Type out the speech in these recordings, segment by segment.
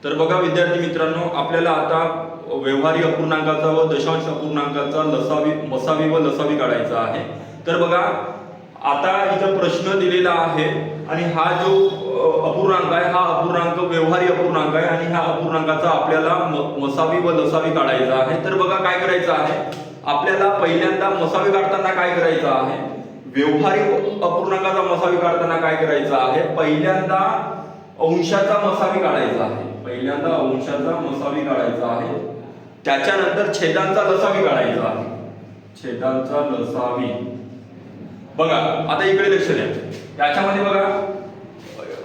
तर बघा विद्यार्थी मित्रांनो, आपल्याला आता व्यवहारी अपूर्णांकाचा व दशांश अपूर्णांकाचा मसावी व लसावी काढायचा आहे। तर बघा आता इथं प्रश्न दिलेला आहे आणि हा जो अपूर्णांक आहे हा अपूर्णांक व्यवहारी अपूर्णांक आहे आणि ह्या अपूर्णांकाचा आपल्याला मसावी व लसावी काढायचा आहे। तर बघा काय करायचं आहे, आपल्याला पहिल्यांदा मसावी काढताना काय करायचं आहे, व्यवहारी अपूर्णांकाचा मसावी काढताना काय करायचं आहे, पहिल्यांदा अंशाचा मसावी काढायचा आहे। पहिल्यांदा अंशाचा मसावी काढायचा आहे, त्याच्यानंतर छेदांचा लसावी काढायचा आहे। छेदांचा लसावी बघा आता इकडे लक्ष द्या, याच्यामध्ये बघा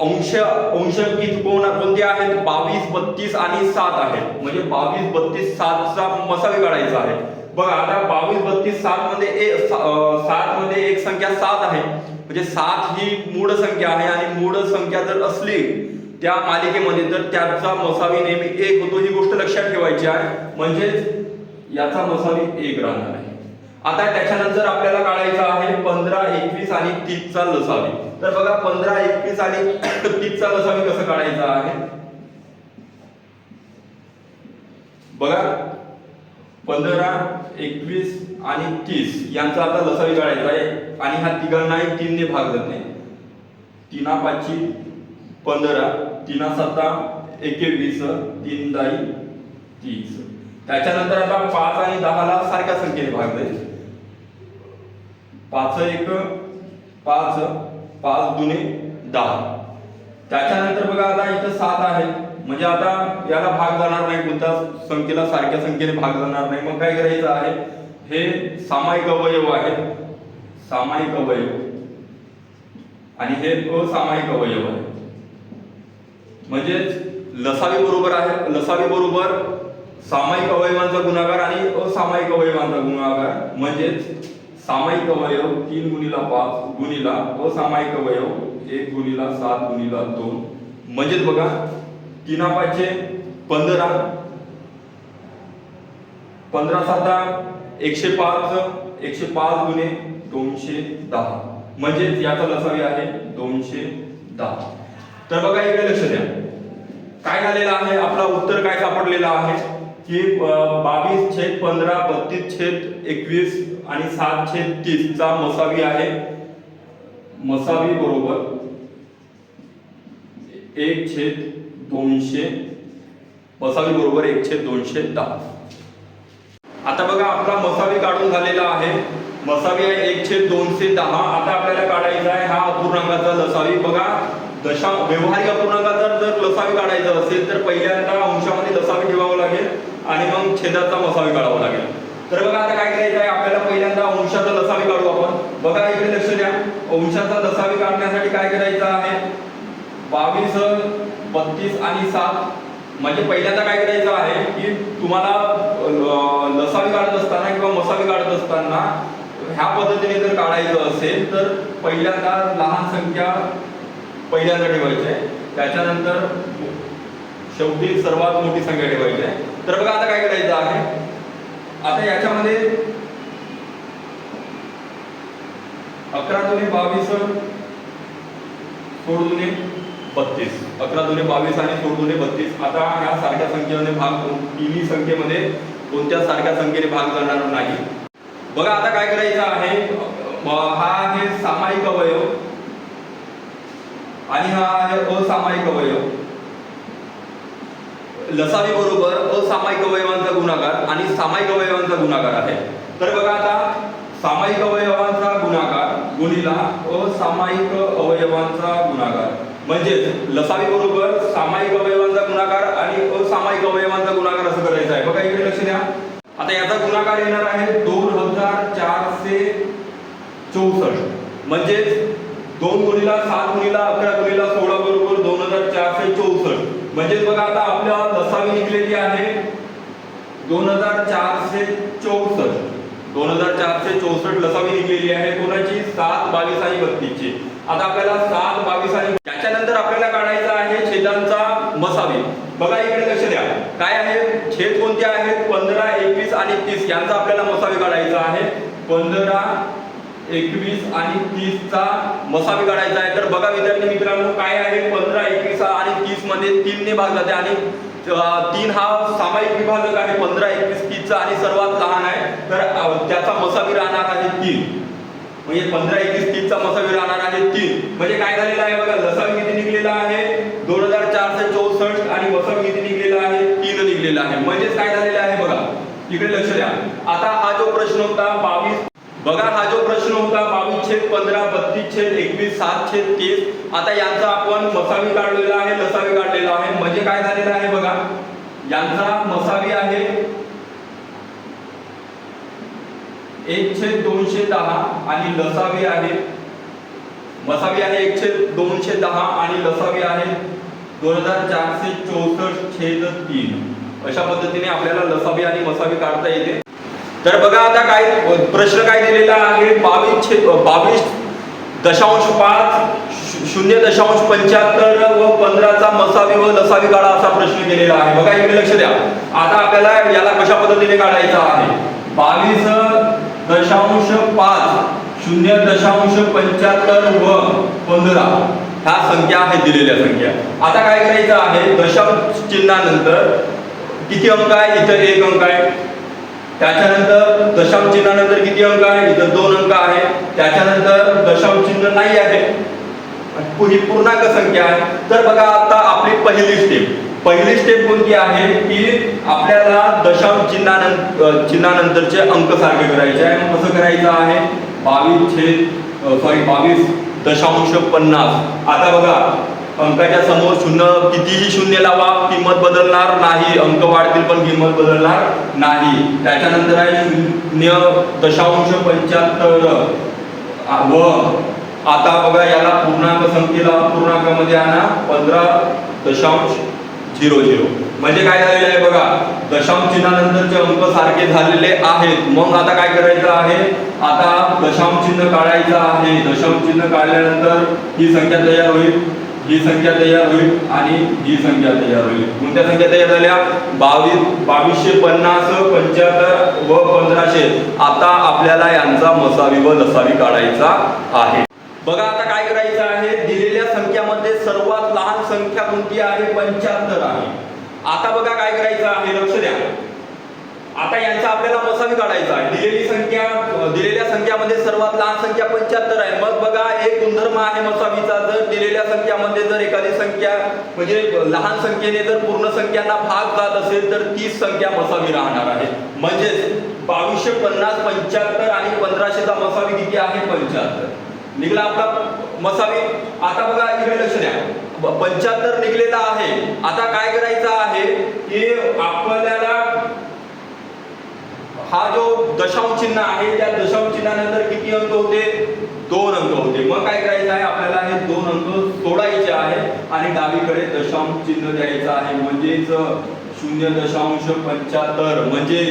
अंश कोणते आहेत, 22 32 आणि 7 आहेत। म्हणजे 22 32 7 चा मसावी काढायचा आहे। बघा आता 22 32 7 मध्ये 7 मध्ये एक संख्या 7 आहे, म्हणजे 7 ही मूळ संख्या आहे आणि मूळ संख्या जर असली त्या मालिकेमध्ये तर त्याचा मसावी नेहमी 1 होतो, ही गोष्ट लक्षात ठेवायची आहे। म्हणजे याचा मसावी 1 राहणार आहे। आता त्याच्यानंतर आपल्याला काढायचा आहे 15 21 आणि 30 चा लसावी। तर बघा 15 21 आणि 30 चा लसावी कसं काढायचा आहे, बघा 15 21 आणि 30 यांचा आता लसावी काढायचा आहे आणि ह्या तिघांनाही 3 ने भाग देते। 3 5 15 3 7 21 3 10 30। त्याच्यानंतर आता 5 आणि 10 ला सारख्या संख्येने भाग दे। 5 1 5 5 दुने 10। त्याच्यानंतर बघा आता इथं 7 आहे, म्हणजे आता याला भाग जाणार नाही, कोणत्या संख्येला सारख्या संख्येने भाग जाणार नाही। मग काय करायचं आहे, हे सामायिक अवयव आहे, सामायिक अवयव आणि हे असामायिक अवयव आहे। म्हणजे लसावी बरोबर आहे, लसावी बरोबर सामायिक अवयवांचा गुणाकार आणि असामायिक अवयवांचा गुणाकार। म्हणजे सामायिक अवयव 3 गुणिला 5 गुणिला असामायिक अवयव 1 गुणिला 7 गुणिला 2। म्हणजे बघा 3 5 15 15 7 105 105 गुणे 210। म्हणजे याचा लसावी आहे 210। तर बघा इकडे लक्ष द्या, काय झालेलं आहे, आपला उत्तर काय सापडलेलं आहे की 22/15 32/21 आणि 7/30 चा मसावी आहे। मसावी बरोबर 1/200, मसावी बरोबर 1/210। आता बघा आपला मसावी काढून झालेला आहे, मसावी आहे 1/210। आता आपल्याला काढायचा आहे हा अपूर्णांकाचा लसावी। बघा व्यवहारिक अपूर्णांकाचा जर लसावी काढायचा असेल तर पहिल्यांदा अंशामध्ये लसावी ठेवावं लागेल आणि मग छेदाचा मसावी काढावा लागेल। तर बघा आता काय करायचं आहे, आपल्याला पहिल्यांदा अंशाचा लसावी काढू आपण। बघा इकडे लक्ष द्या, अंशाचा लसावी काढण्यासाठी काय करायचं आहे, 22 32 आणि 7। म्हणजे पहिल्यांदा काय करायचं आहे की तुम्हाला लसावी काढत असताना किंवा मसावी काढत असताना ह्या पद्धतीने जर काढायचं असेल तर पहिल्यांदा लहान संख्या पहिल्यांदा ठेवायची आहे, त्याच्यानंतर शेवटी सर्वात मोठी संख्या ठेवायची आहे। तर बघा आता काय करायचं आहे, आता याच्यामध्ये 11 दुने 22 16 दुने 32, 11 दुने 22 आणि 16 दुने 32। आता ह्या सारख्या संख्येने भाग, तिन्ही संख्येमध्ये कोणत्या सारख्या संख्येने भाग जाणार नाही। बघा आता काय करायचं आहे, हा आहे सामायिक अवयव आणि हा आहे असामायिक अवयव। लसावी बरोबर असामायिक अवयवांचा गुणाकार आणि सामायिक अवयवांचा गुणाकार आहे। तर बघा आता सामायिक अवयवांचा गुणाकार गुणिला असामायिक अवयवांचा गुणाकार। म्हणजे लसावी बरोबर सामायिक अवयवांचा गुणाकार आणि असामायिक अवयवांचा गुणाकार असं करायचं आहे। बघा इकडे लक्ष द्या, आता याचा गुणाकार येणार आहे 2464। म्हणजे 2 गुणिला 7 गुणिला 11 गुणिला 16 बरोबर 2464। म्हणजे बघा आता आपल्या लसावी निघलेली आहे 2464, 2464 लसावी निघलेली आहे। कोणाची, 7 22 आणि 32 ची। आता आपल्याला 7 22 आणि त्याच्यानंतर आपल्याला काढायचा आहे छेदांचा मसावी। बघा इकडे लक्ष द्या, काय आहे, छेद कोणते आहेत, 15 21 आणि 30 यांचा आपल्याला मसावी काढायचा आहे। 15 21 आणि 30 चा मसावी काढायचा आहे. तर बघा विद्यार्थी मित्रांनो, काय आहे 15, 21 आणि 30 मध्ये 3 ने भाग जाते आणि 3 हा सामायिक विभाजक आहे 15, 21, 30 चा आणि सर्वात लहान आहे. तर त्याचा मसावी राहणार आहे 3. म्हणजे 15, 21, 30 चा मसावी राहणार आहे 3. म्हणजे काय झालेलं आहे बघा, लसावी किती निघलेला आहे 2464 आणि मसावी किती निघलेला आहे 3 निघलेला आहे. म्हणजेच काय झालेलं आहे बघा, इकडे लक्ष द्या. आता हा जो प्रश्न होता 22, बघा हा जो प्रश्न होता 22/15, 32/21, 7/30. आता यांचा आपण मसावी काढलेला आहे, लसावी काढलेला आहे. म्हणजे काय झालेलं आहे बघा, यांचा मसावी आहे 1/210 आणि लसावी आहे, मसावी आहे 1/210 आणि लसावी आहे 2464/3. अशा पद्धतीने आपल्याला लसावी आणि मसावी काढता येते. तर बघा आता काय प्रश्न काय दिलेला आहे 22.5 0.75 व 15 चा मसावी व लसावी काढा असा प्रश्न केलेला आहे. बघा इकडे लक्ष द्या. आता आपल्याला याला कशा पद्धतीने काढायचा आहे 22.5 0.75 व 15 ह्या संख्या आहेत दिलेल्या संख्या. आता काय करायचं आहे, दशांश चिन्हानंतर किती अंक आहे, इथं 1 अंक आहे. त्याच्यानंतर दशांश चिन्हानंतर किती अंक आहे, इथं 2 अंक आहे. त्याच्यानंतर दशांश चिन्ह नाही आहे, ही पूर्णांक संख्या आहे. तर बघा आता आपली पहिली स्टेप कोणती आहे की आपल्याला दशांश चिन्हानंतरचे अंक सारखे करायचे आहे. मग कसं करायचं आहे 22.50. आता बघा अंकाच्या समोर शून्य, कितीही शून्य लावा किंमत बदलणार नाही, अंक वाढतील पण किंमत बदलणार नाही. त्याच्यानंतर आहे 0.75 व आता बघा याला पूर्णांक संख्येला पूर्णांकामध्ये आणा 15.00. म्हणजे काय झालेलं आहे बघा, दशांश चिन्हानंतरचे अंक सारखे झालेले आहेत. मग आता काय करायचं आहे, आता दशांश चिन्ह काढायचं आहे. दशांश चिन्ह काढल्यानंतर ही संख्या तयार होईल, ही संख्या तयार होईल आणि ही संख्या तयार होईल. कोणत्या संख्या तयार झाल्या 2250, 75 व 1500. आता आपल्याला यांचा मसावी व लसावी काढायचा आहे. बघा आता काय करायचं आहे, दिलेल्या संख्यामध्ये सर्वात लहान संख्या कोणती आहे 75 आहे. आता बघा काय करायचं आहे, लक्ष द्या. आता यांचा आपल्याला मसावी काढायचा आहे. दिलेल्या संख्यामध्ये सर्वात लहान संख्या 75 आहे. मग बघा एक गुणधर्म आहे मसावीचा, जर दिलेल्या संख्यामध्ये जर एखादी संख्या म्हणजे लहान संख्येने जर पूर्ण संख्यांना भाग जात असेल तर तीच संख्या मसावी राहणार आहे. म्हणजे 2250, 75 आणि 1500चा मसावी किती आहे 75 निघला आपला मसावी. आता बघा इकडे लक्ष द्या, 75 निघलेला आहे. आता काय करायचं आहे की आपल्याला हा जो दशांश चिन्ह आहे त्या दशांश चिन्हानंतर किती अंक होते 2 अंक होते. मग काय करायचं आहे, आपल्याला हे 2 अंक सोडायचे आहे आणि डावीकडे दशांश चिन्ह द्यायचं आहे. म्हणजेच 0.75 म्हणजे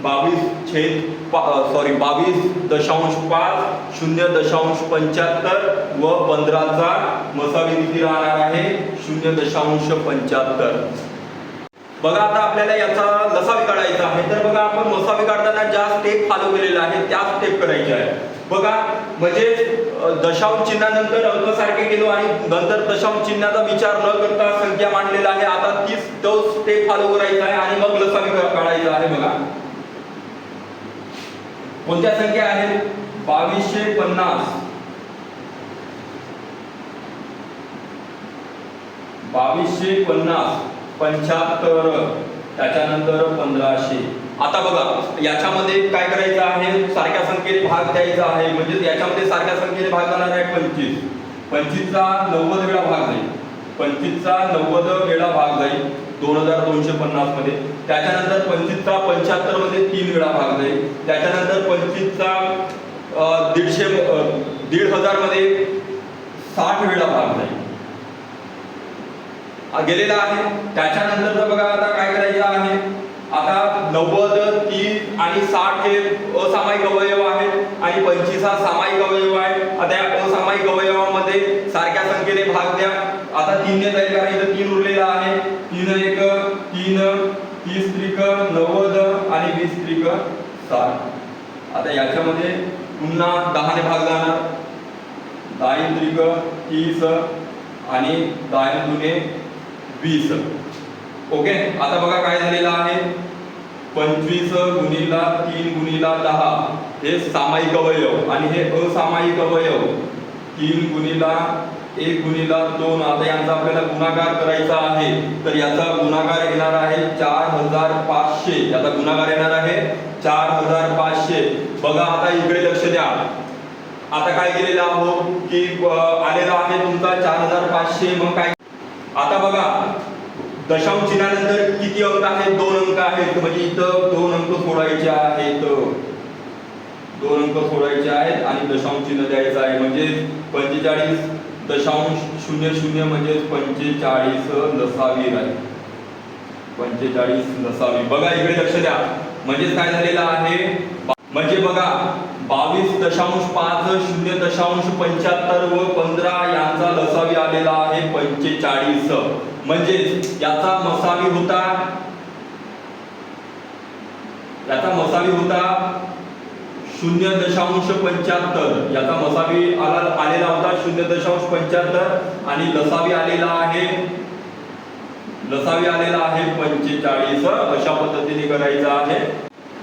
22.5 0.75 व 15 चा मसावी किती राहणार आहे 0.75. बघा आता आपल्याला याचा लसावी काढायचा आहे. तर बघा आपण मसावी काढताना ज्या स्टेप फॉलो केलेला आहे त्या स्टेप करायच्या आहे. बघा म्हणजे दशांश चिन्हानंतर अंक सारखे केलो आणि नंतर दशांश चिन्हाचा विचार न करता संख्या मांडलेला आहे. आता तीच तो स्टेप फॉलो करायचा आहे आणि मग लसावी काढायचा आहे. बघा कोणत्या संख्या आहेत 2250, 75, त्याच्यानंतर 1500. आता बघा याच्यामध्ये काय करायचं आहे, सारख्या संख्येने भाग द्यायचा आहे. म्हणजे याच्यामध्ये सारख्या संख्येने भाग जाणार आहे 25 चा 90 वेळा भाग जाईल, 25 चा 90 वेळा भाग जाईल 2250 मध्ये. त्याच्यानंतर 25 चा 75 मध्ये 3 वेळा भाग जाईल. त्याच्यानंतर 25 चा 1500 मध्ये 60 वेळा भाग जाईल गेलेला आहे. त्याच्यानंतर बघा आता काय करायचं आहे, आता 90, 30 आणि 60 हे असामायिक अवयव आहेत आणि 25 हा सामायिक अवयव आहे. आता या असामायिक अवयवामध्ये सारख्या संख्येने भाग द्या. आता 3 ने जाईल कारण इथं 3 उरलेला आहे. 3 1 3, 30 त्रिक 90 आणि 20 त्रिक 60. आता याच्यामध्ये पुन्हा 10 ने भाग जाणार, 10 त्रिक 30 आणि 10 दुने 20. ओके, आता बघा काय झालेलं आहे, 25 गुणिला 3 गुणिला 10 हे सामायिक अवयव आणि हे असामायिक अवयव, 3 गुणिला 1 गुणिला 2. आता यांचा आपल्याला गुणाकार करायचा आहे, तर याचा गुणाकार येणार आहे 4500. याचा गुणाकार येणार आहे 4500. बघा आता इकडे लक्ष द्या, आता काय केलेलं आहोत की आलेला आहे तुमचा 4500. मग काय, आता बघा दशांश चिन्हानंतर किती अंक आहेत, 2 अंक आहेत, म्हणजे इथं 2 अंक सोडायचे आहेत, 2 अंक सोडायचे आहेत आणि दशांश चिन्ह द्यायचं आहे, म्हणजे 45.00 म्हणजे 45 लसावी राहील, 45 लसावी. बघा इकडे लक्ष द्या, म्हणजे काय झालेलं आहे, म्हणजे बघा 22.5 0.75 व 15 यांचा लसावी आलेला आहे 45. म्हणजे याचा मसावी होता 0.75. याचा मसावी आलेला होता 0.75 आणि लसावी आलेला आहे 45. अशा पद्धतीने करायचं आहे.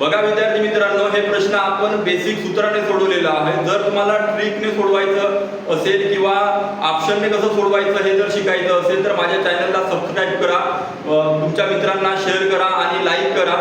बघा विद्यार्थी मित्रांनो, हे प्रश्न आपण बेसिक सूत्राने सोडवलेला आहे. जर तुम्हाला ट्रिकने सोडवायचं असेल किंवा ऑप्शनने कसं सोडवायचं हे जर शिकायचं असेल तर माझ्या चॅनलला सबस्क्राईब करा, तुमच्या मित्रांना शेअर करा आणि लाईक करा.